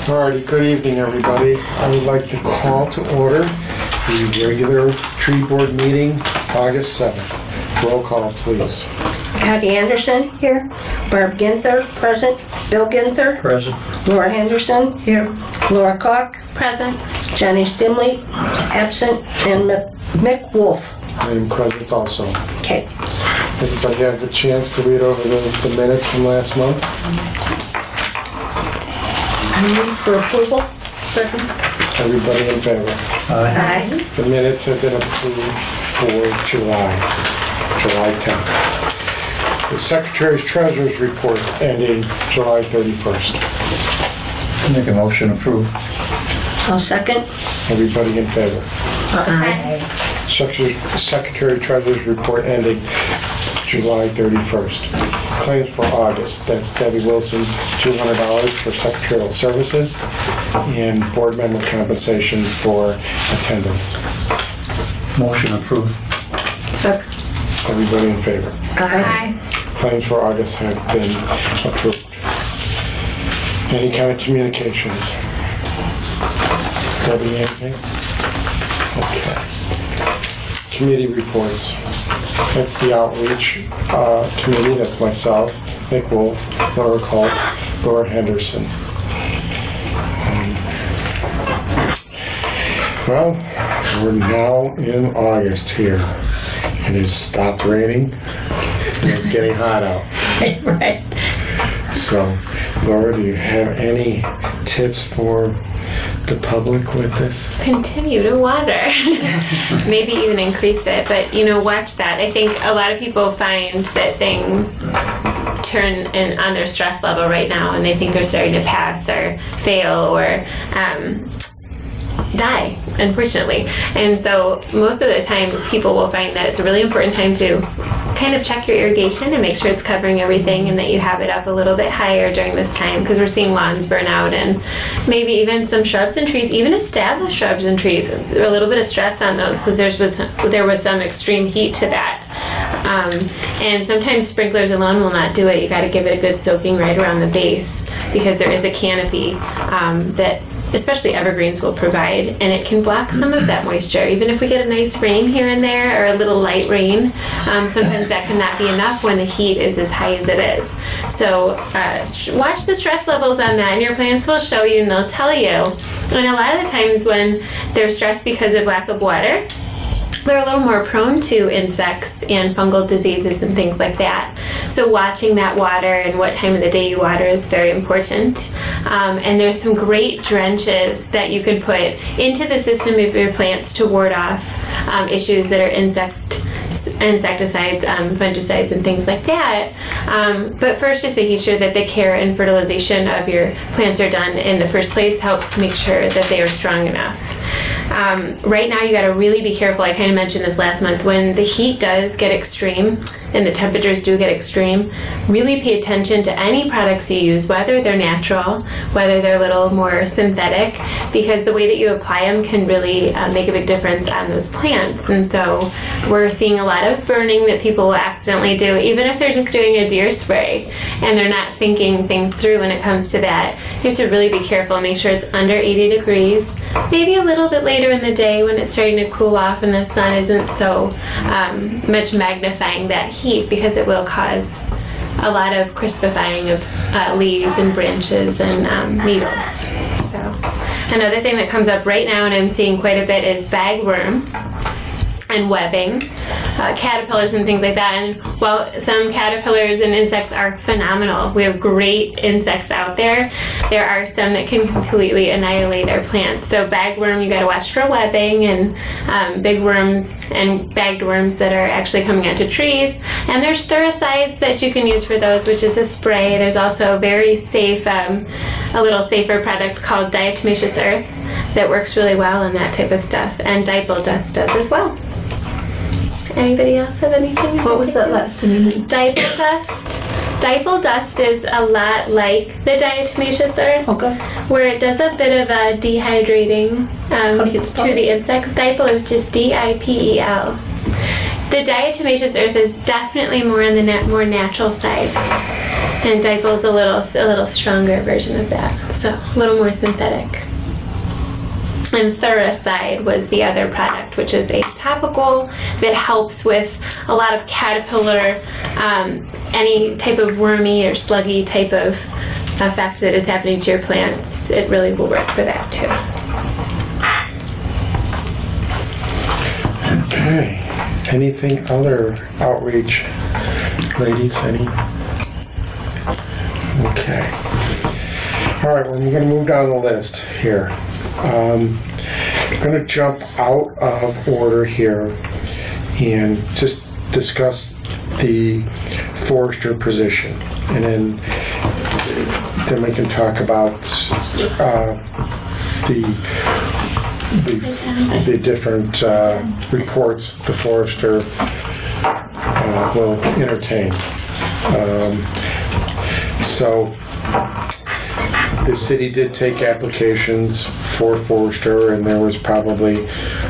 Alrighty, good evening, everybody. I would like to call to order the regular tree board meeting, August 7th. Roll call, please. Patty Anderson, here. Barb Ginther, present. Bill Ginther, Present. Laura Henderson, here. Laura Koch, Present. Johnny Stimley, absent. And Mick Wolf. I am present also. Okay. Everybody have a chance to read over the minutes from last month? I move for approval. Second. Everybody in favor? Aye. The minutes have been approved for July 10th. The Secretary's Treasurer's Report ending July 31st. Make a motion approved. I'll second. Everybody in favor? Aye. Secretary Treasurer's Report ending July 31st. Claims for August. That's Debbie Wilson, $200 for secretarial services and board member compensation for attendance. Motion approved. Second. Everybody in favor? Aye. Claims for August have been approved. Any kind of communications? Debbie, anything? Okay. Committee reports. That's the outreach committee. That's myself, Mick Wolf, Laura Koch, Laura Henderson. Well, we're now in August here. It has stopped raining and it's getting hot out. Right. So, Laura, do you have any tips for the public with this? Continue to water. Maybe even increase it, but watch that. I think a lot of people find that things turn on their stress level right now and they think they're starting to pass or fail or die, unfortunately. And so most of the time people will find that it's a really important time to kind of check your irrigation and make sure it's covering everything and that you have it up a little bit higher during this time, because we're seeing lawns burn out and maybe even some shrubs and trees, even established shrubs and trees, a little bit of stress on those because there was some extreme heat to that. And sometimes sprinklers alone will not do it. You got to give it a good soaking right around the base because there is a canopy that especially evergreens will provide, and it can block some of that moisture. Even if we get a nice rain here and there or a little light rain, sometimes that cannot be enough when the heat is as high as it is. So watch the stress levels on that, and your plants will show you and they'll tell you. And a lot of the times when they're stressed because of lack of water, they're a little more prone to insects and fungal diseases and things like that. So watching that water and what time of the day you water is very important. And there's some great drenches that you can put into the system of your plants to ward off issues that are insecticides, fungicides, and things like that. But first, just making sure that the care and fertilization of your plants are done in the first place helps make sure that they are strong enough. Right now, you got to really be careful. I kind of mentioned this last month. When the heat does get extreme and the temperatures do get extreme, really pay attention to any products you use, whether they're natural, whether they're a little more synthetic, because the way that you apply them can really make a big difference on those plants. And so we're seeing a lot of burning that people will accidentally do, even if they're just doing a deer spray and they're not thinking things through when it comes to that. You have to really be careful and make sure it's under 80 degrees, maybe a little bit later in the day when it's starting to cool off and the sun isn't so much magnifying that heat, because it will cause a lot of crispifying of leaves and branches and needles. So another thing that comes up right now, and I'm seeing quite a bit, is bagworm and webbing, caterpillars and things like that. And while some caterpillars and insects are phenomenal, we have great insects out there, there are some that can completely annihilate our plants. So bagworm, you got to watch for webbing and big worms and bagged worms that are actually coming onto trees. And there's thuricides that you can use for those, which is a spray. There's also a very safe, a little safer product called diatomaceous earth that works really well on that type of stuff. And dipel dust does as well. Anybody else have anything? What was that last thing you mean? Dipel dust. Dipel dust is a lot like the diatomaceous earth, Okay. where it does a bit of a dehydrating to the insects. Dipel is just D-I-P-E-L. The diatomaceous earth is definitely more on the more natural side. And Dipel's a little stronger version of that, so a little more synthetic. And Thuricide was the other product, which is a topical that helps with a lot of caterpillar, any type of wormy or sluggy type of effect that is happening to your plants. It really will work for that too. Okay. Anything other outreach, ladies? Any? Okay. All right. Well, we're going to move down the list here. I'm going to jump out of order here and just discuss the forester position, and then we can talk about the different reports the forester will entertain. So the city did take applications for forester, and there was probably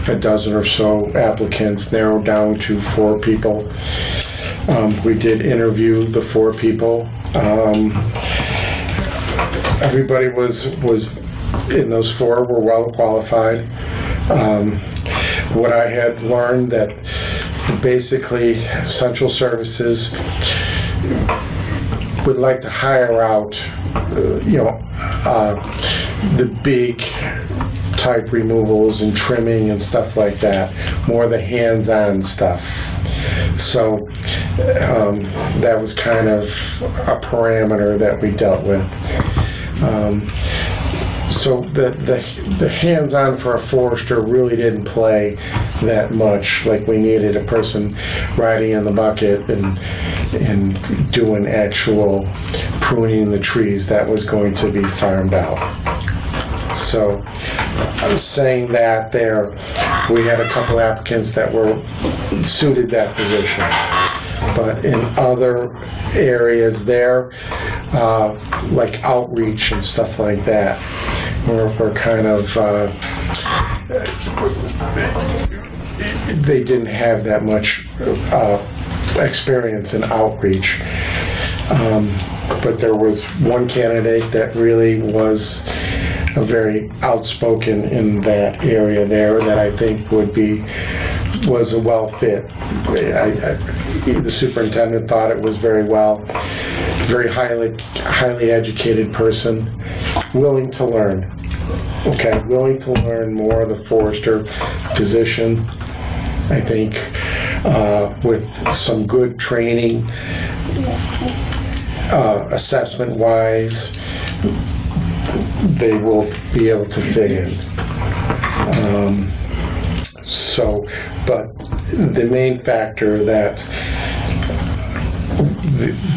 a dozen or so applicants, narrowed down to 4 people. We did interview the 4 people. Everybody was in those 4 were well qualified. What I had learned that basically Central Services would like to hire out, the big type removals and trimming and stuff like that, more the hands-on stuff. So that was kind of a parameter that we dealt with. So the hands-on for a forester really didn't play that much. Like, we needed a person riding in the bucket and doing actual pruning the trees. That was going to be farmed out. So I was saying that there, we had a couple applicants that were suited that position. But in other areas there, like outreach and stuff like that, we're kind of, they didn't have that much experience in outreach. But there was one candidate that really was a very outspoken in that area there that I think was a well fit. The superintendent thought it was very highly educated person, willing to learn. Okay, willing to learn more of the forester position. I think with some good training, assessment-wise, they will be able to fit in. But the main factor that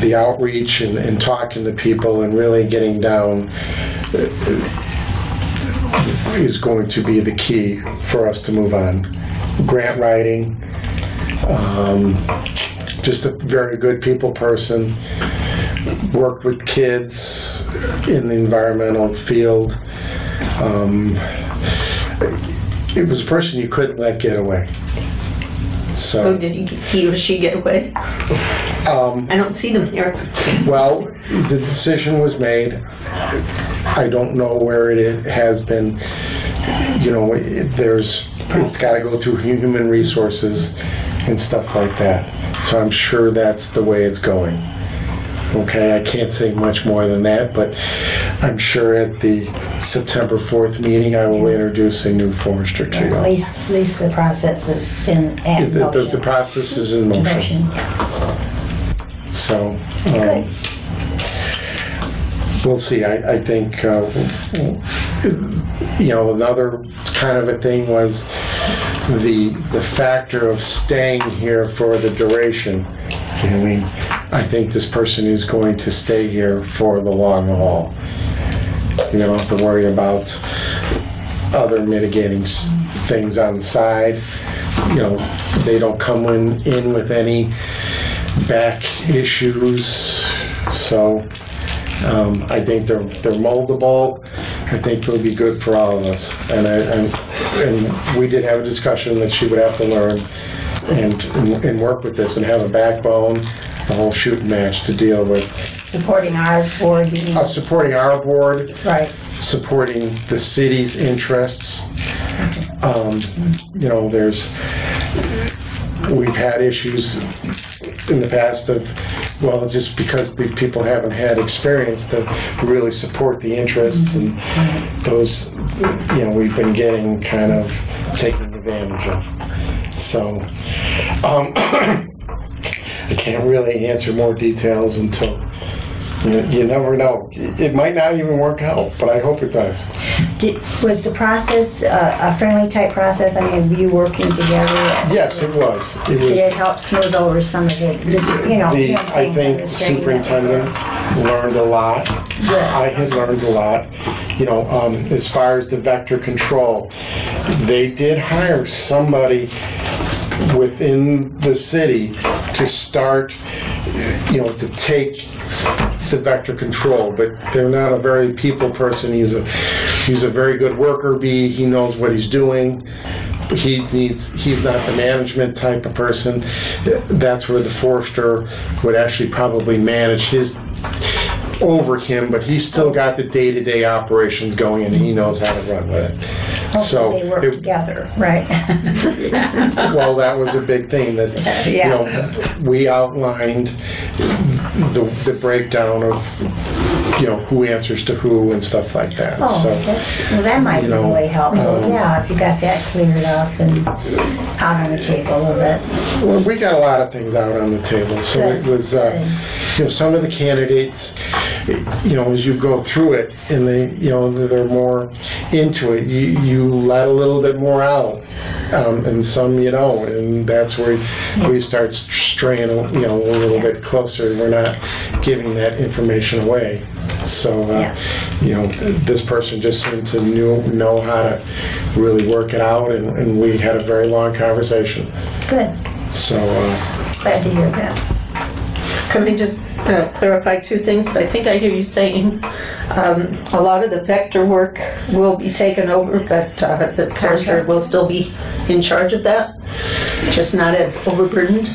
the outreach and talking to people and really getting down is going to be the key for us to move on. Grant writing, just a very good people person, worked with kids in the environmental field. It was a person you couldn't let get away. So did he or she get away? I don't see them here. Well, the decision was made. I don't know where it has been. It's got to go through human resources and stuff like that. So I'm sure that's the way it's going. Okay, I can't say much more than that, but I'm sure at the September 4th meeting I will introduce a new forester to you. At least the process is in motion. The process is in motion. So, we'll see. I think, another kind of a thing was the factor of staying here for the duration. I mean, I think this person is going to stay here for the long haul. You don't have to worry about other mitigating things on the side. They don't come in with any back issues. So I think they're moldable. I think they'll be good for all of us. And we did have a discussion that she would have to learn and work with this and have a backbone, the whole shooting match to deal with Supporting our board, you mean? Supporting our board, Right. supporting the city's interests. You know, we've had issues in the past of, well, it's just because the people haven't had experience to really support the interests, and those, you know, we've been getting kind of taken advantage of. So, I can't really answer more details until, you never know. It might not even work out, but I hope it does. Was the process a friendly type process? I mean, were you working together? Yes, it was. Did it help smooth over some of the, you know? I think the superintendent learned a lot. Good. I had learned a lot. You know, as far as the vector control, they did hire somebody within the city to start, you know, to take the vector control, but they're not a very people person. He's a very good worker bee. He knows what he's doing. He's not the management type of person. That's where the forester would actually probably manage over him, but he's still got the day-to-day operations going, and he knows how to run with it. So they work together, right? Well, that was a big thing that, you know, we outlined the breakdown of, you know, who answers to who and stuff like that. Oh, so, well, that might be really helpful. Yeah, if you got that cleared up and out on the table a bit. Well, we got a lot of things out on the table. So Good. it was, you know, some of the candidates, you know, as you go through it and they, you know, they're more into it, you let a little bit more out. And some, you know, and that's where we start straying, you know, a little bit closer. We're not giving that information away. So, you know, this person just seemed to know how to really work it out, and we had a very long conversation. Good. So, Glad to hear that. Can we just clarify two things? I think I hear you saying a lot of the vector work will be taken over, but the forester will still be in charge of that, just not as overburdened?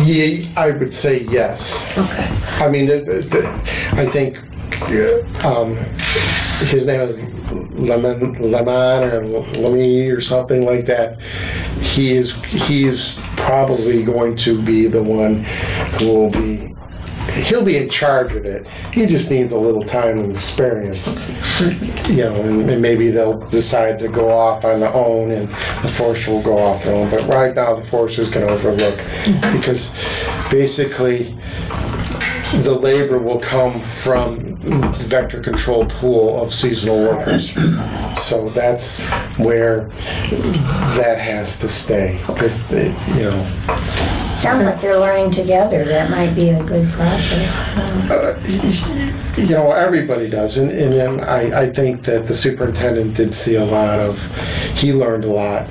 yeah, I would say yes. Okay. I mean, I think his name is Lemon or Lemmy or something like that. He's probably going to be the one who will be. He'll be in charge of it. He just needs a little time and experience, you know, and maybe they'll decide to go off on their own, and the forester will go off their own. But right now, the foresters can overlook, because basically the labor will come from the vector control pool of seasonal workers. So that's where that has to stay, because you know. Sounds like they're learning together. That might be a good process. You know, everybody does, and then I think that the superintendent did see a lot of. He learned a lot.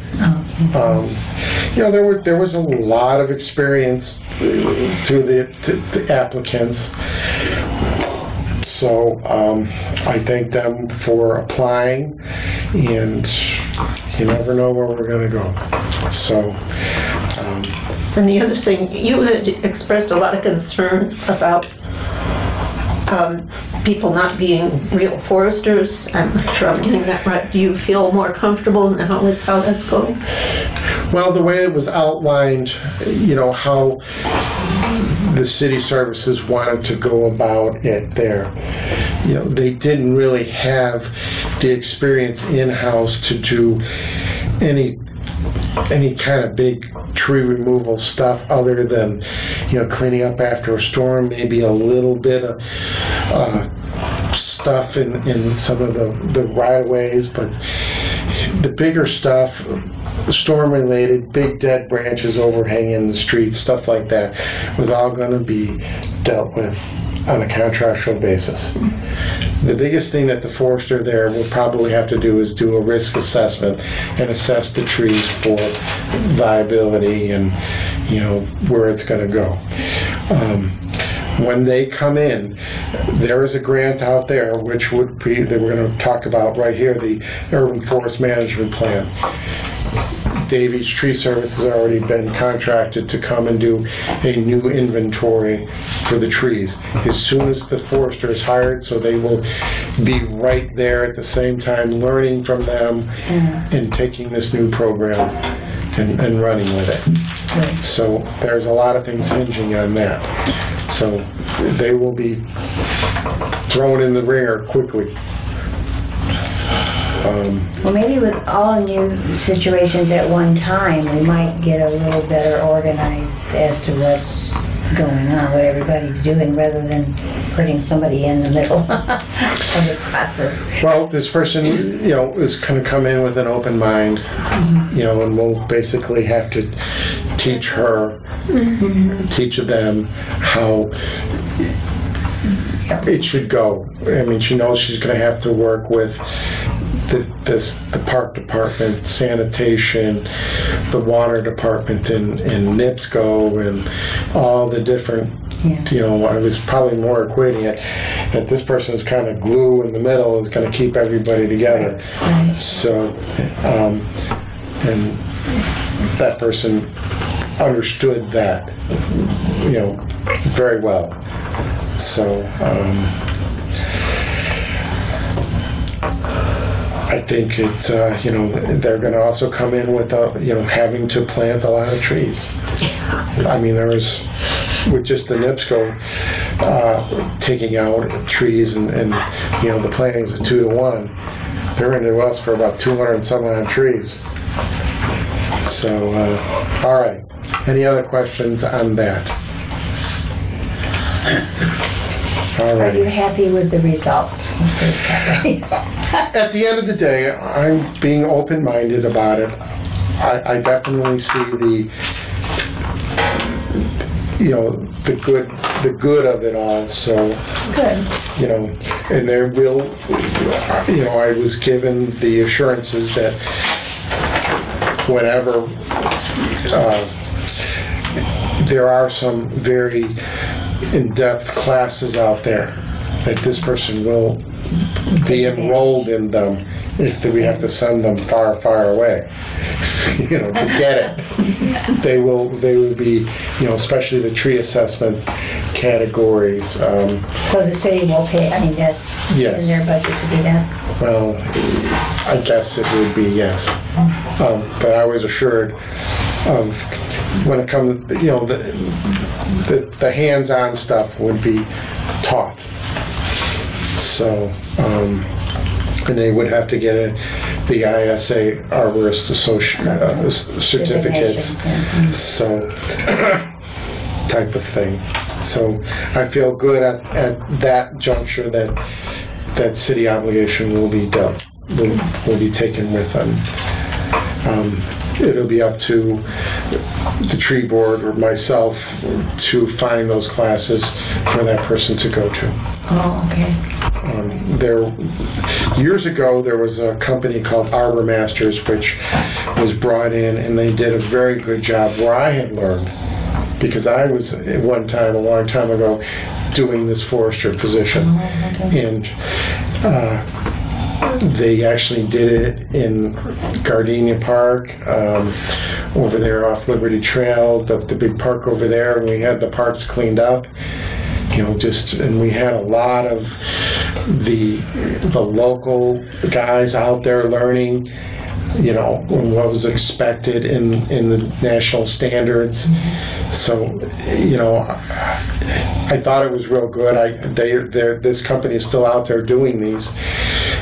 You know, there was a lot of experience through the applicants. So I thank them for applying, and you never know where we're going to go. So. And the other thing, you had expressed a lot of concern about people not being real foresters. I'm not sure I'm getting that right. Do you feel more comfortable now with how that's going? Well, the way it was outlined, you know, how the city services wanted to go about it there. You know, they didn't really have the experience in-house to do any kind of big tree removal stuff other than, you know, cleaning up after a storm, maybe a little bit of stuff in some of the right-of-ways, but the bigger stuff, storm-related, big dead branches overhanging the streets, stuff like that, was all going to be dealt with on a contractual basis. The biggest thing that the forester there will probably have to do is do a risk assessment and assess the trees for viability and, you know, where it's going to go. When they come in, there is a grant out there which would be, that we're going to talk about right here, the Urban Forest Management Plan. Davies Tree Service has already been contracted to come and do a new inventory for the trees. As soon as the forester is hired, so they will be right there at the same time learning from them and taking this new program and running with it. So there's a lot of things hinging on that. So they will be thrown in the ringer quickly. Well, maybe with all new situations at one time, we might get a little better organized as to what's going on, what everybody's doing, rather than putting somebody in the middle of the process. Well, this person, is going to come in with an open mind, and we'll basically have to teach her, teach them how it should go. I mean, she knows she's going to have to work with the park department, sanitation, the water department in NIPSCO, and all the different, I was probably more equating it that this person is kind of glue in the middle, is going to keep everybody together. Right. So, and that person understood that, very well. So, I think it's, they're going to also come in with, having to plant a lot of trees. I mean, there was, with just the NIPSCO taking out trees and the plantings of 2 to 1, they're into us for about 200 and some odd trees. So, all right. Any other questions on that? All right. Are you happy with the results? At the end of the day, I'm being open-minded about it. I definitely see the good of it all. So, Good. and there will, I was given the assurances that whenever there are some very in-depth classes out there, that this person will be enrolled in them if we have to send them far, far away, to get it. They will be, especially the tree assessment categories. So the city will pay, that's Yes. in their budget to do that? Well, I guess it would be, yes. But I was assured of when it comes, the hands-on stuff would be taught. So, and they would have to get the ISA Arborist certificates, so type of thing. So I feel good at that juncture that city obligation will be done, will be taken with them. It'll be up to the tree board or myself to find those classes for that person to go to. Oh, okay. Years ago, there was a company called Arbor Masters, which was brought in, and they did a very good job where I had learned, because I was at one time, a long time ago, doing this forester position. And they actually did it in Gardenia Park, over there off Liberty Trail, the big park over there, and we had the parks cleaned up. And we had a lot of the local guys out there learning, what was expected in the national standards. So, I thought it was real good. This company is still out there doing these.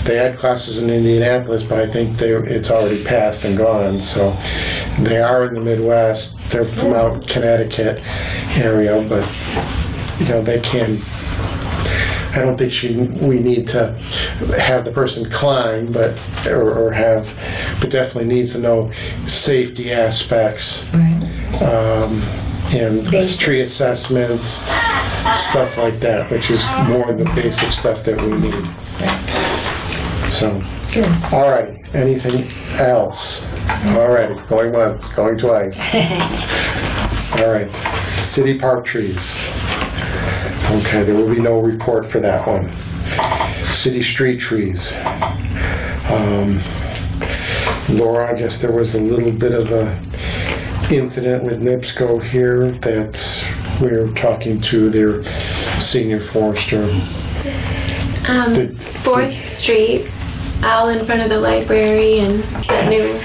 They had classes in Indianapolis, but I think it's already passed and gone. So they are in the Midwest. They're from out Connecticut area, but they can. I don't think we need to have the person climb, but definitely needs to know safety aspects, and tree assessments, stuff like that, which is more the basic stuff that we need. So, all right. Anything else? All right. Going once, going twice. All right. City park trees. Okay, there will be no report for that one. City street trees. Laura, I guess there was a little bit of a incident with NIPSCO here that we were talking to their senior forester. 4th Street, all in front of the library and that new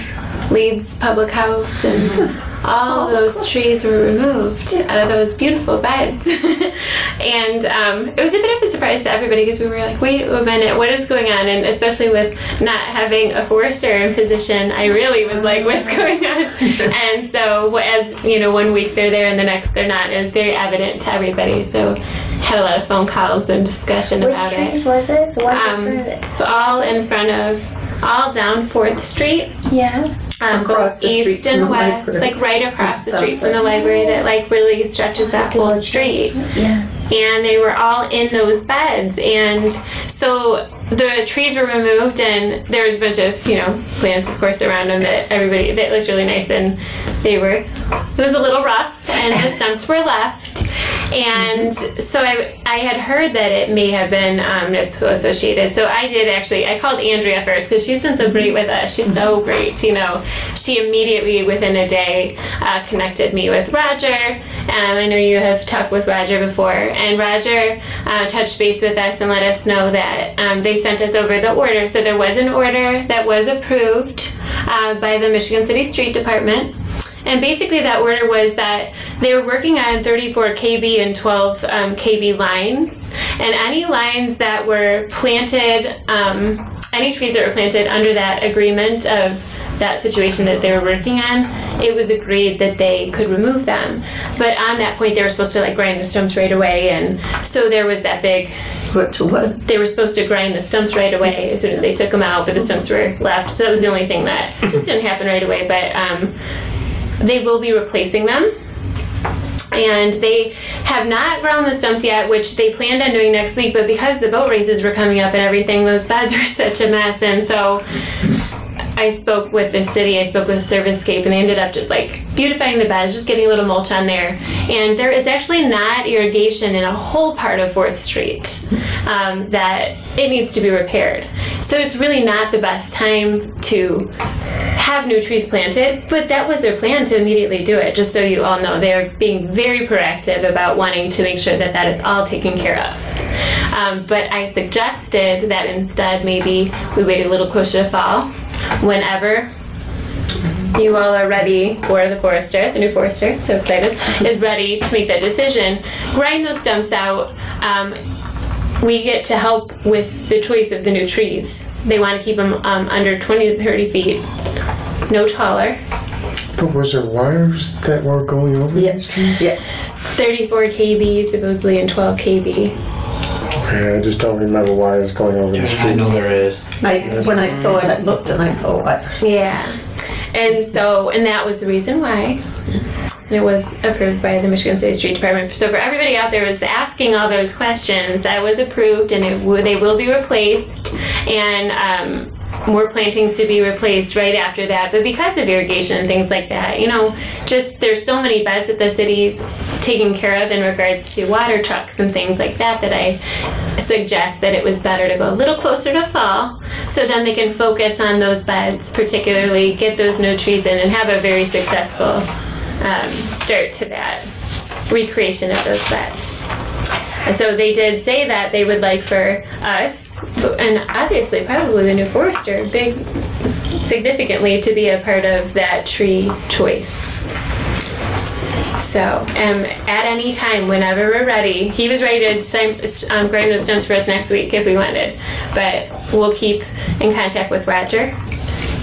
Leeds Public House, and all of those trees were removed out of those beautiful beds. And it was a bit of a surprise to everybody because we were like, wait a minute, what is going on? And especially with not having a forester in position, I really was like, what's going on? And so as you know, 1 week they're there and the next they're not. It was very evident to everybody. So had a lot of phone calls and discussion about it. Which trees was it? The one in front of it? All down 4th Street. Yeah. Across Both the street east and from the west, library. like right across the South street from side. the library that like really stretches that whole street. Yeah. And they were all in those beds, and so the trees were removed, and there was a bunch of plants, of course, around them that looked really nice, and it was a little rough, and the stumps were left. And so I had heard that it may have been NIPSCO associated. So I called Andrea first because she's been so great with us. She's so great, She immediately, within a day, connected me with Roger. I know you have talked with Roger before. And Roger touched base with us and let us know that they sent us over the order. So there was an order that was approved by the Michigan City Street Department. And basically that order was that they were working on 34 kV and 12 kV lines. And any lines that were planted, any trees that were planted under that agreement of that situation that they were working on, it was agreed that they could remove them. But on that point, they were supposed to grind the stumps right away. And so there was that big... What? They were supposed to grind the stumps right away as soon as they took them out, but the stumps were left. So that was the only thing that just didn't happen right away. But they will be replacing them. And they have not ground the stumps yet, which they planned on doing next week, but because the boat races were coming up and everything, those beds were such a mess. And so I spoke with the city, I spoke with Servicescape, and they ended up just beautifying the beds, just getting a little mulch on there. And there is actually not irrigation in a whole part of 4th Street that it needs to be repaired. So it's really not the best time to have new trees planted, but that was their plan to immediately do it, just so you all know. They're being very proactive about wanting to make sure that that is all taken care of. But I suggested that instead maybe we wait a little closer to fall, whenever you all are ready, or the forester, the new forester, so excited, is ready to make that decision. Grind those stumps out. We get to help with the choice of the new trees. They want to keep them under 20 to 30 feet, no taller. But was there wires that were going over these trees? Yes. 34 kV supposedly and 12 kV. Okay, I just don't remember wires going over the street. I know there is. When I saw it, I looked and I saw wires. Yeah. And that was the reason why. And it was approved by the Michigan City Street Department. So for everybody out there who's asking all those questions, that was approved, and they will be replaced, and more plantings to be replaced right after that. But because of irrigation and things like that, just there's so many beds that the city's taking care of in regards to water trucks and things like that, that I suggest that it was better to go a little closer to fall, so then they can focus on those beds, particularly get those new trees in and have a very successful start to that recreation of those beds. And so they did say that they would like for us, and obviously probably the new forester, significantly to be a part of that tree choice. So at any time, whenever we're ready, he was ready to grind those stumps for us next week if we wanted, but we'll keep in contact with Roger.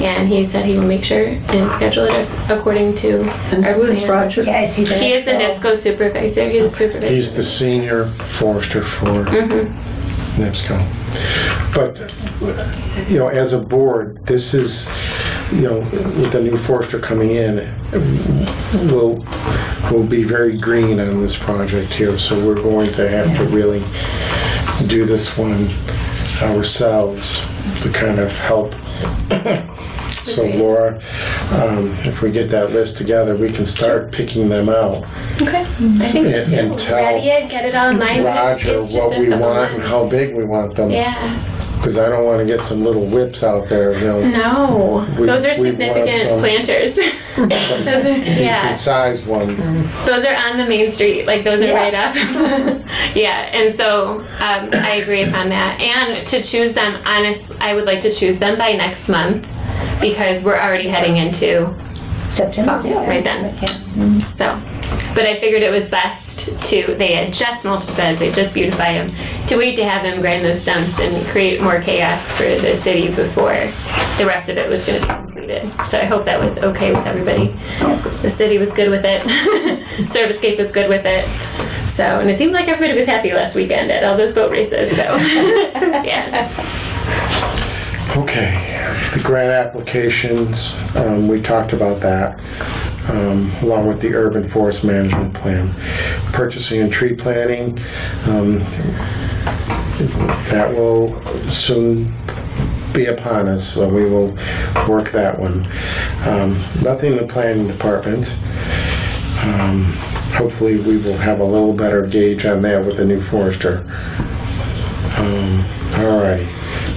And he said he will make sure and schedule it according to our Who is plan. Roger? Yeah, I see that. He is the NIPSCO supervisor. He's the supervisor. He's the senior forester for NIPSCO. But, as a board, this is, with the new forester coming in, we'll be very green on this project here. So we're going to have to really do this one ourselves to kind of help. So Laura, if we get that list together, we can start picking them out. Okay. I think so too. And tell Ready it, get it all in line. Roger It's just what a we couple want and months. how big we want them. Yeah. Because I don't want to get some little whips out there, you know. No, those are we want significant some- planters. Those are, yeah. Decent sized ones. Those are on the main street, like those are Yeah. right up. Yeah, and so I agree upon that. And to choose them, I would like to choose them by next month because we're already heading into September. fall right then. Okay. So, but I figured it was best they had just mulched the beds, they just beautified them, to wait to have them grind those stumps and create more chaos for the city before the rest of it was going to be completed. So I hope that was okay with everybody. Sounds good. The city was good with it. Servicescape was good with it. So, and it seemed like everybody was happy last weekend at all those boat races. So, yeah. Okay, the grant applications, we talked about that, along with the urban forest management plan. Purchasing and tree planting, that will soon be upon us, so we will work that one. Nothing in the planning department. Hopefully we will have a little better gauge on that with the new forester. Alrighty.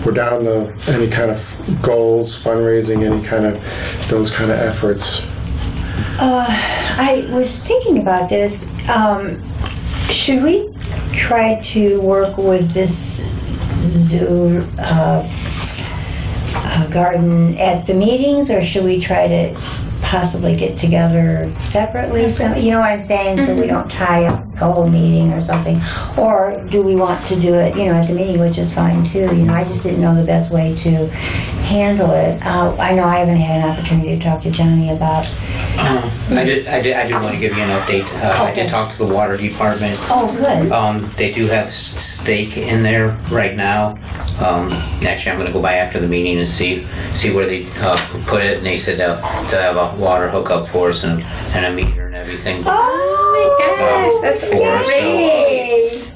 We're down to any kind of goals, fundraising, any kind of those kind of efforts. I was thinking about this. Should we try to work with this zoo garden at the meetings, or should we try to possibly get together separately? So, you know what I'm saying? So we don't tie up the whole meeting or something. Or do we want to do it, at the meeting, which is fine too. I just didn't know the best way to handle it. I know I haven't had an opportunity to talk to Johnny about. I did want to give you an update. I did talk to the water department. Oh, good. They do have stake in there right now. Actually, I'm going to go by after the meeting and see where they put it. And they said they'll have a water hookup for us and a meter and everything. Oh my gosh, that's great.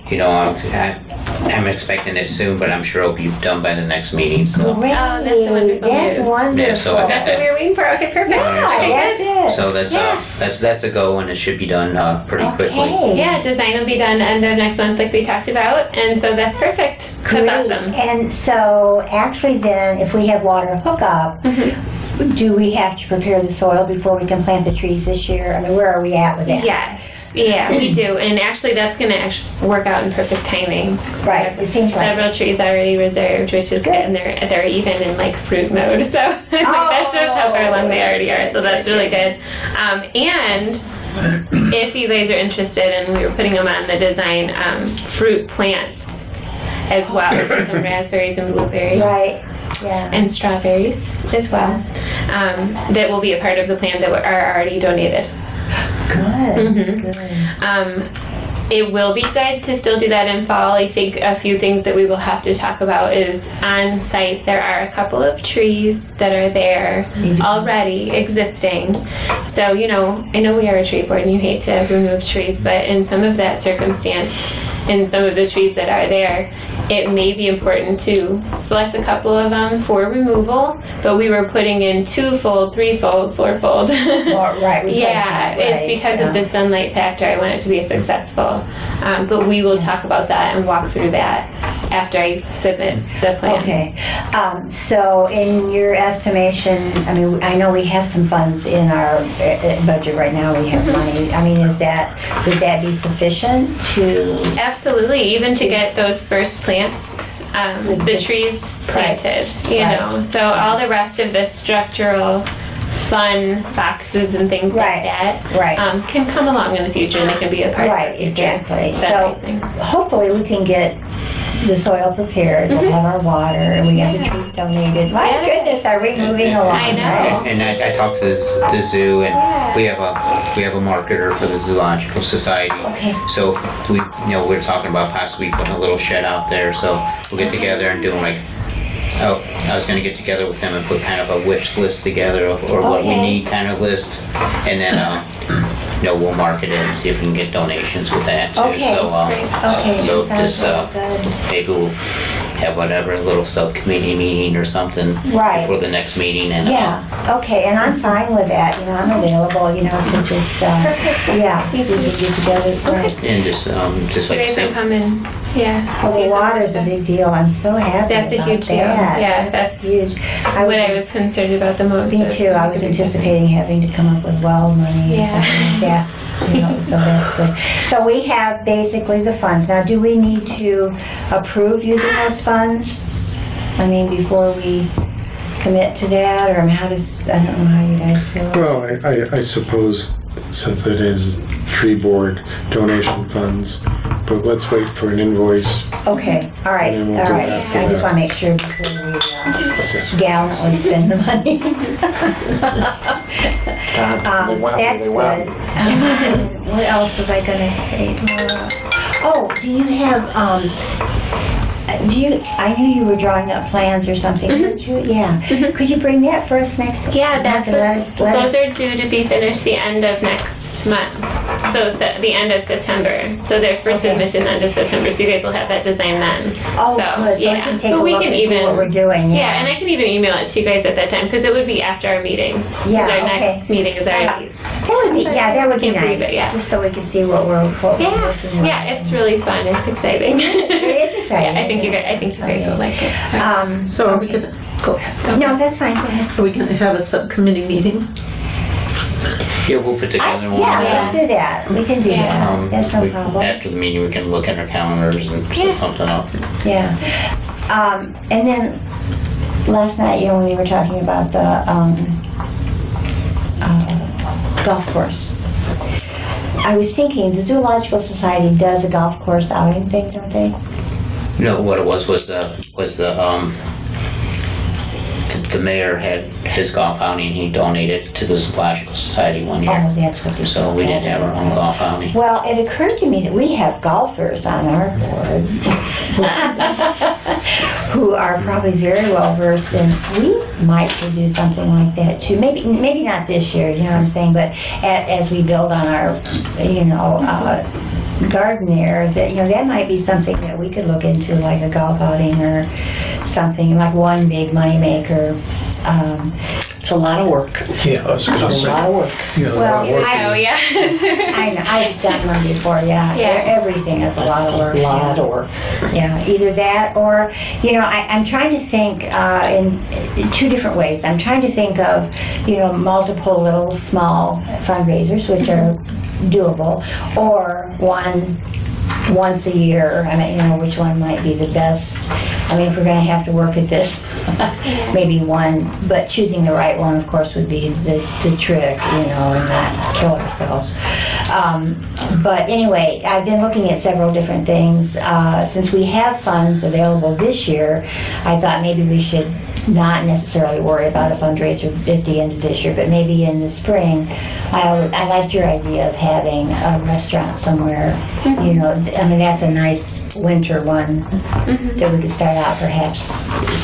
I'm expecting it soon, but I'm sure it'll be done by the next meeting. So. Great. that's wonderful That's news. wonderful. Yeah, so That's what we were waiting for. Okay, perfect. Yeah, Okay, that's good. it. So that's a go, and it should be done pretty quickly. Okay. Yeah, design will be done end of next month, like we talked about, and so that's perfect. That's Great. awesome. And so, actually, then, if we have water hookup, do we have to prepare the soil before we can plant the trees this year? I mean, where are we at with that? Yes, yeah, we do, and actually, that's going to work out in perfect timing. Right, it seems like Several trees already reserved, which is good, and they're even in like fruit mode. So that shows how far along they already are. So that's really good. And if you guys are interested, and we were putting them on the design, fruit plants as well, so some raspberries and blueberries. Right. Yeah. And strawberries as well. That will be a part of the plan that are already donated. Good. Good. It will be good to still do that in fall. I think a few things that we will have to talk about is on site there are a couple of trees that are there already existing. So, I know we are a tree board and you hate to remove trees, but in some of that circumstance, in some of the trees that are there, it may be important to select a couple of them for removal, but we were putting in 2-fold, 3-fold, 4-fold. Right. Yeah, it's because of the sunlight factor. I want it to be successful. But we will talk about that and walk through that after I submit the plan. Okay. So, in your estimation, I know we have some funds in our budget right now. We have money. Would that be sufficient to? Absolutely, even to get those first plants, the trees planted, you know. So all the rest of the structural fun boxes and things like that can come along in the future and they can be a part of the future. Exactly. That So hopefully we can get the soil prepared, we'll have our water, and we have the trees donated. My goodness, are we moving along? I know. Right? And I talked to the zoo, and we have a marketer for the Zoological Society. Okay. So we're talking about possibly putting a little shed out there. So we'll get together and do I was going to get together with them and put kind of a wish list together or what we need kind of list, and then we'll market it and see if we can get donations with that too. Okay. So That this sounds really good. maybe we'll have whatever a little subcommittee meeting or something before the next meeting, and okay, and I'm fine with that. I'm available. To just we can get together. Right. and just You like guys I can said, come and Yeah. Well, see the some of water's a stuff. big deal. I'm so happy That's a about huge deal. that. Yeah, that's huge. what I was concerned about the most. Me too. I was anticipating having to come up with well money Yeah. and something like that. So that's good. So we have basically the funds. Now, do we need to approve using those funds? I mean, before we commit to that, or how does, I don't know how you guys feel. Well, I suppose since it is tree board donation funds, but let's wait for an invoice. Okay, all right, And then we'll all do right. it after I just that. want to make sure before we assessment. gallantly spend the money. God, they went, That's they went. good. What else was I gonna say, Laura? Oh, do you have, I knew you were drawing up plans or something, weren't you? Yeah. Could you bring that for us next? Yeah, that's month? what. Let us- Those are due to be finished the end of next month. So it's the end of September. So their first Okay. submission end of September. So you guys will have that design then. Oh, so, good. So yeah. we can take But a we look can and see even what we're doing. Yeah, and I can even email it to you guys at that time because it would be after our meeting. 'Cause Yeah, our okay. next meeting is already. That would be, yeah, that would be Can't believe nice. it, yeah. Just so we can see what we're working Yeah, on. yeah, it's really fun. It's exciting. It is exciting, Yeah, I think isn't you guys will like it. So. So are we gonna, go ahead. No, that's fine. Go ahead. Are we gonna have a subcommittee meeting? Yeah, we'll put together one. Yeah, let's do that. We can do Yeah. that. That's no problem. After the meeting, we can look at our calendars and set something up. Yeah. And then last night, when we were talking about the golf course, I was thinking the Zoological Society does a golf course outing thing, don't they? No, what it was the mayor had his golf outing. He donated to the Zoological Society one year, Oh, that's what they so we didn't have our own golf outing. Well, it occurred to me that we have golfers on our board who are probably very well versed, and we might could do something like that too. Maybe not this year, you know what I'm saying, but as we build on our, garden there, that might be something that we could look into, like a golf outing or something, like one big moneymaker. It's a lot of work. Yeah, I was It's gonna a say. lot of work. Yeah, Well, Oh yeah. I know, I've done one before, yeah. Yeah. Everything is a lot of work. A lot of work. Yeah, either that or, I'm trying to think in two different ways. I'm trying to think of, multiple little small fundraisers, which are doable, or one once a year. I mean, which one might be the best. I mean, if we're going to have to work at this, maybe one, but choosing the right one, of course, would be the trick, and not kill ourselves. But anyway, I've been looking at several different things. Since we have funds available this year, I thought maybe we should not necessarily worry about a fundraiser at the end of this year, but maybe in the spring. I liked your idea of having a restaurant somewhere. I mean, that's a nice winter one that we could start out perhaps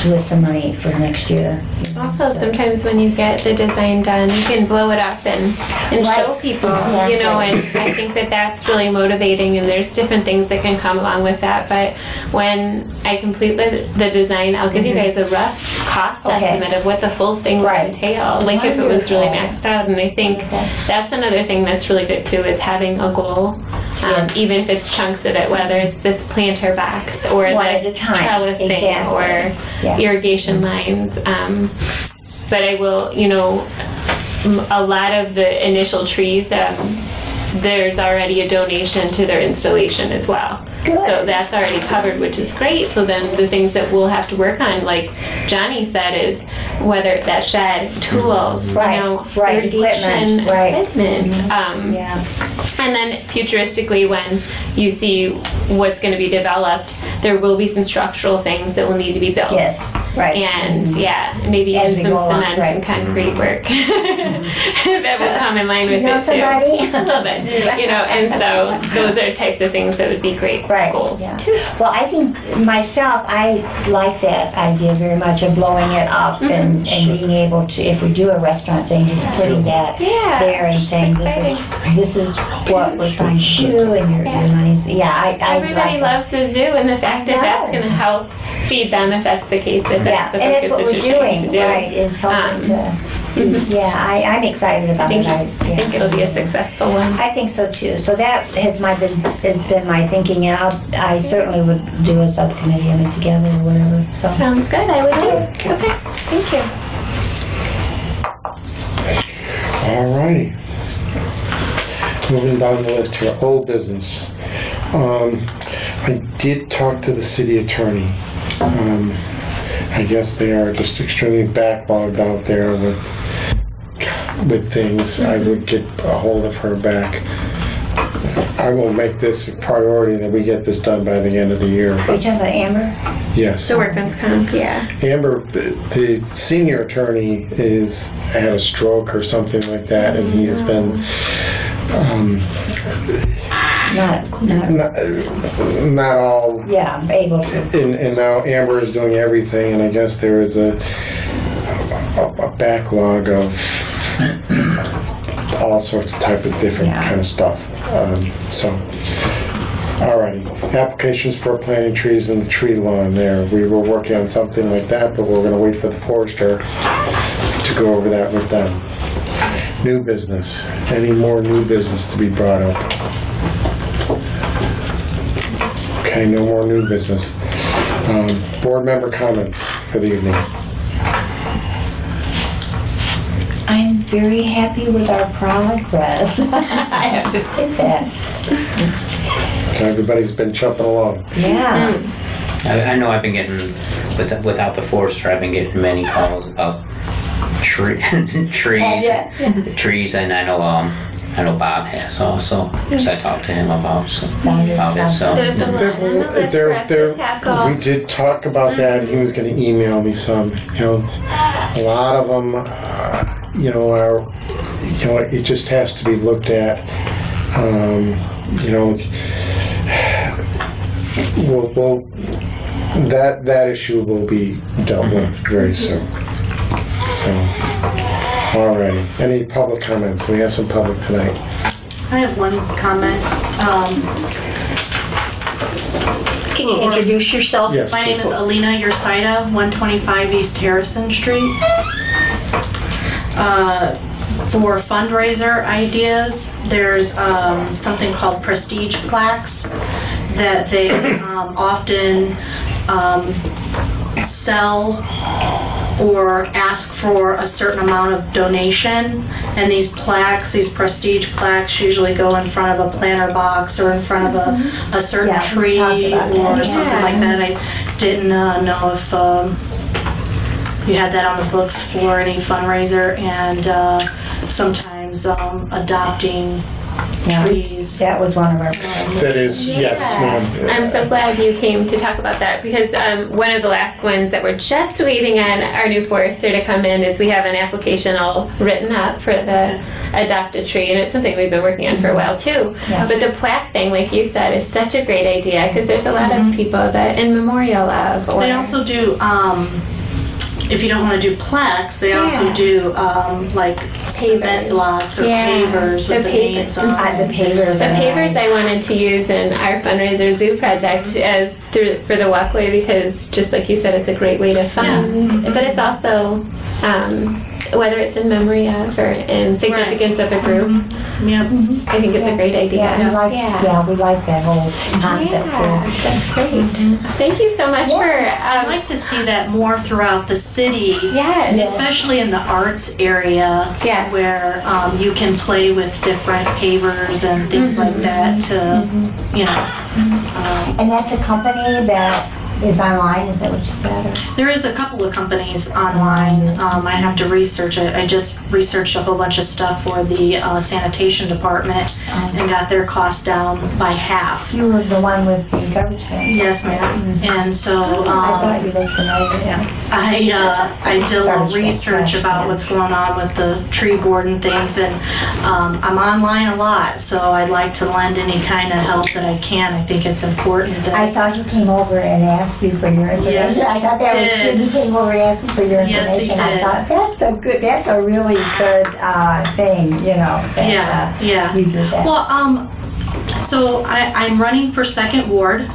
with some money for next year. Also, sometimes when you get the design done, you can blow it up and show people, Exactly. and I think that that's really motivating, and there's different things that can come along with that. But when I complete the design, I'll give you guys a rough cost Okay. estimate of what the full thing would Right. entail, like if it was really Wonderful. maxed out. And I think Okay. that's another thing that's really good too, is having a goal, Yes. even if it's chunks of it, whether it's this planter box or One at this a time. trellising Exactly. or Yeah. irrigation lines. But I will, a lot of the initial trees, there's already a donation to their installation as well. Good. So that's already covered, which is great. So then the things that we'll have to work on, like Johnny said, is whether that shed, tools, Right, right, irrigation equipment, right. equipment. Yeah. And then futuristically, when you see what's going to be developed, there will be some structural things that will need to be built. Yes. Right. And maybe As even we some go along, cement right. and concrete work that will come in line with You know it too. somebody? Just a little bit, and so those are types of things that would be great Right. goals yeah. too. Well, I think myself, I like that idea very much of blowing it up and being able to, if we do a restaurant thing, just putting that Yeah. there and saying this is what we're trying to do, and your money's. Yeah, I Everybody like loves the zoo, and the fact that that's going to help feed them, if that's the case, if Yeah, that's the and that's focus what that we're you're trying doing, to do. right? Is helping to Yeah, I'm excited about it. I think it'll be a successful one. I think so too. So that has been my thinking, and I certainly would do a subcommittee of it together or whatever. So. Sounds good. I would too. Okay. Thank you. All righty. Moving down the list here, old business. I did talk to the city attorney. I guess they are just extremely backlogged out there with things. I would get a hold of her back. I will make this a priority that we get this done by the end of the year. Are you talking about Amber? Yes. The workman's comp, yeah. Amber, the senior attorney had a stroke or something like that, and he has been not all able to. And now Amber is doing everything, and I guess there is a backlog of all sorts of type of different kind of stuff. Alrighty. Applications for planting trees in the tree lawn there. We were working on something like that, but we're going to wait for the forester to go over that with them. New business. Any more new business to be brought up? Okay, no more new business. Board member comments for the evening. I'm very happy with our progress. I have to say that. So everybody's been jumping along. Yeah. I know I've been getting, without the forester, I've been getting many calls about trees, trees, and I know Bob has also, because I talked to him about it. So There's a lot on the list for us to tackle. We did talk about that. He was going to email me some. A lot of them, it just has to be looked at. That issue will be dealt with very soon. So, alrighty. Any public comments? We have some public tonight. I have one comment. Can you introduce yourself? Yes. My name is Alina Yersaida, 125 East Harrison Street. For fundraiser ideas, there's something called prestige plaques that they often sell or ask for a certain amount of donation, and these prestige plaques usually go in front of a planter box or in front of a certain tree or something like that. I didn't know if you had that on the books for any fundraiser, and sometimes adopting trees. That was one of our That is, yes, ma'am. I'm so glad you came to talk about that, because one of the last ones that we're just waiting on our new forester to come in is we have an application all written up for the adopted tree, and it's something we've been working on for a while too. Yeah. But the plaque thing, like you said, is such a great idea, because there's a lot of people that in memorial of. Or They also do, if you don't want to do plaques, they also do like cement blocks or pavers with the names on the pavers. The pavers I wanted to use in our fundraiser zoo project as for the walkway, because just like you said, it's a great way to fund. But it's also whether it's in memory of or in significance of a group. Yep. I think it's a great idea. We like that whole concept. That's great. Thank you so much for. I'd like to see that more throughout the city. Yes. Especially in the arts area, where you can play with different pavers and things like that to, And that's a company that is online, is that what you said? There is a couple of companies online. I have to research it. I just researched a whole bunch of stuff for the sanitation department and got their cost down by half. You were the one with the garbage can. Yes, ma'am. And so I thought you looked familiar. I did a little research about what's going on with the tree board and things, and I'm online a lot, so I'd like to lend any kind of help that I can. I think it's important that I thought you came over and asked you for your information. Yes, I thought that was good. You came over and asked me for your information. Yes, he did. I thought that's a really good thing, You did that. Well, so I'm running for second ward,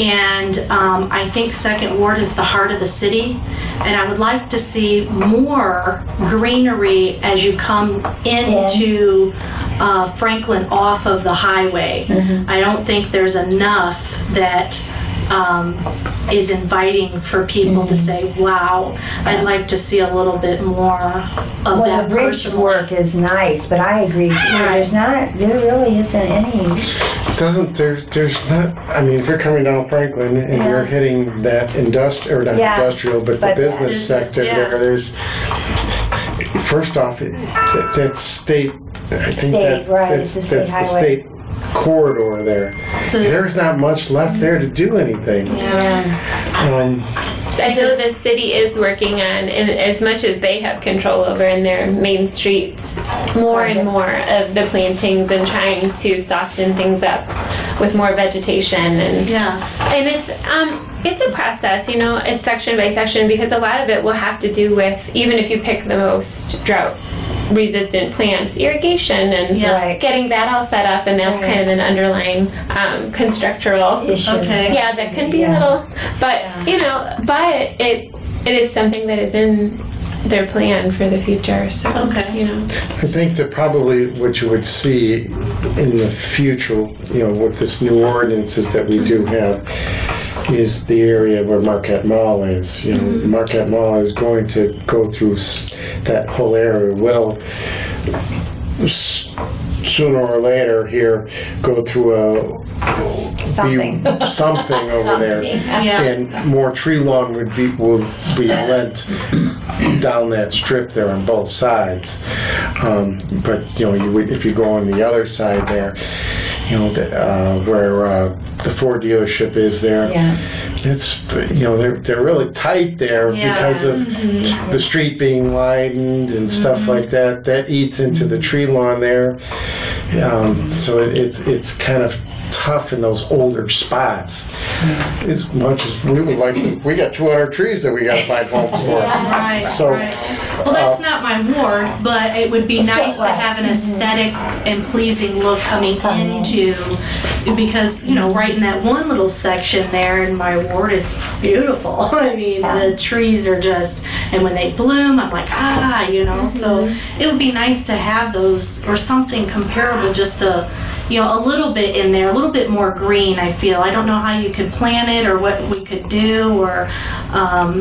And I think Second Ward is the heart of the city, and I would like to see more greenery as you come into Franklin off of the highway. I don't think there's enough that is inviting for people to say, wow, I'd like to see a little bit more of that the bridge personal work is nice, but I agree too. There really isn't any. There's not, I mean, if you're coming down Franklin and you're hitting that industrial, or not industrial, but the business sector there's, first off, that's state, I think that's the state corridor there. So there's not much left there to do anything. I know the city is working on, and as much as they have control over in their main streets, more and more of the plantings and trying to soften things up with more vegetation and it's a process, you know, it's section by section, because a lot of it will have to do with, even if you pick the most drought resistant plants, irrigation and getting that all set up, and that's kind of an underlying constructural issue. Yeah, that can be a little, but you know, but it is something that is in their plan for the future. So you know, I think that probably what you would see in the future, you know, with this new ordinances that we do have, is the area where Marquette Mall is. You know, Marquette Mall is going to go through that whole area. Well, sooner or later here, go through something over there, and more tree lawn will be lent down that strip there on both sides. But you know, if you go on the other side there, you know, where the Ford dealership is there, it's, you know, they're really tight there because of the street being widened and stuff like that. That eats into the tree lawn there. So it's kind of tough in those older spots. As much as we would like to, we got 200 trees that we got to find homes for. Well, that's not my ward, but it would be nice to have an aesthetic and pleasing look coming into, because, you know, right in that one little section there in my ward, it's beautiful. I mean, the trees are just, and when they bloom, I'm like, you know, so it would be nice to have those, or something comparable, just to, you know, a little bit in there, a little bit more green, I feel. I don't know how you could plant it or what we could do or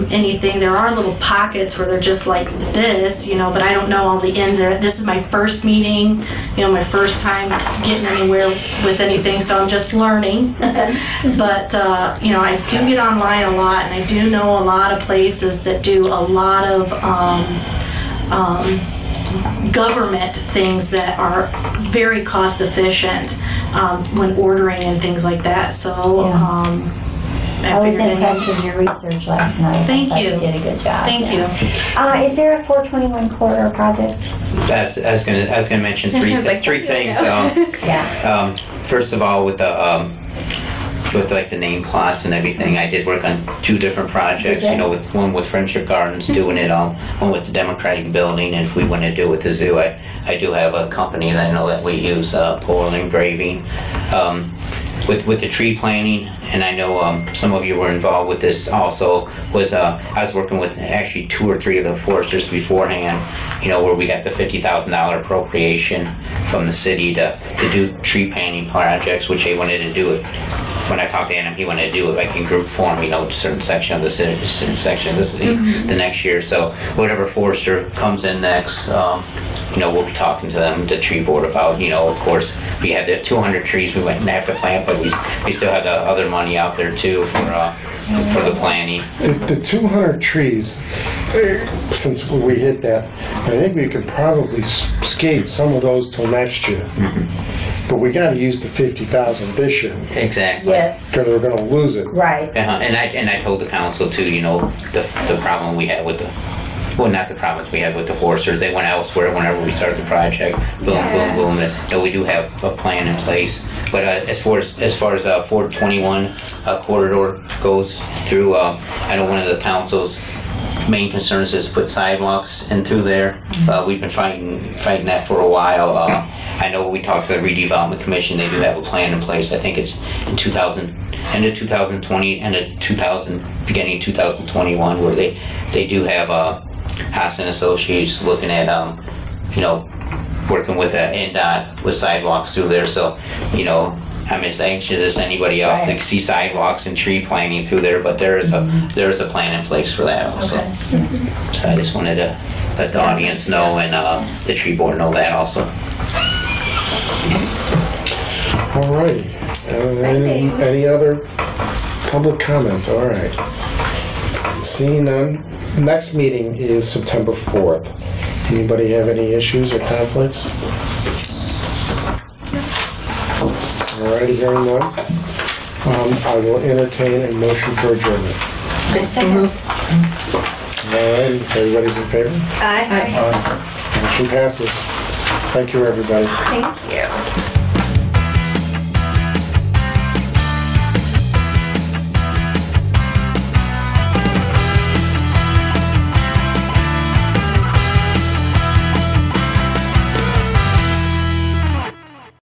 anything. There are little pockets where they're just like this, you know, but I don't know all the ins there. This is my first meeting, you know, my first time getting anywhere with anything, so I'm just learning. But, you know, I do get online a lot, and I do know a lot of places that do a lot of government things that are very cost efficient when ordering and things like that. So I was impressed with your research last night. Thank you. You did a good job. Thank you. Is there a 421 corridor project? I was gonna mention three things. First of all, with like the name plots and everything, I did work on 2 different projects. You know, with one with Friendship Gardens, doing it all, one with the Democratic Building, and if we want to do it with the zoo, I do have a company that I know that we use, Polar Engraving. With the tree planting, and I know some of you were involved with this also, was I was working with actually 2 or 3 of the foresters beforehand, you know, where we got the $50,000 appropriation from the city to do tree planting projects, which they wanted to do it. When I talked to Adam, he wanted to do it like in group form, you know, a certain section of the city, certain section of the city the next year. So whatever forester comes in next, you know, we'll be talking to them, the tree board, about, you know, of course, we had the 200 trees we went and have to plant, but we still had the other money out there too for the planting. The 200 trees, since we hit that, I think we could probably skate some of those till next year. But we got to use the 50,000 this year. Exactly. Yes. Because we're going to lose it. Right. And I told the council too, you know, the problem we had with well, not the problems we had with the foresters. They went elsewhere whenever we started the project. Boom, boom, boom. And we do have a plan in place. But as far as 421 corridor goes through, I know one of the councils main concerns is put sidewalks in through there. We've been fighting that for a while. I know we talked to the redevelopment commission. They do have a plan in place. I think it's in end of 2020, beginning of 2021, where they do have Haas and Associates looking at working with NDOT with sidewalks through there. So I'm as anxious as anybody else to see sidewalks and tree planting through there, but there is a plan in place for that also. So I just wanted to let the audience know and the tree board know that also. All right. Any other public comment? All right. Seeing none. Next meeting is September 4th. Anybody have any issues or conflicts? All right, hearing none. I will entertain a motion for adjournment. I so move. And everybody's in favor? Aye. Motion passes. Thank you, everybody. Thank you.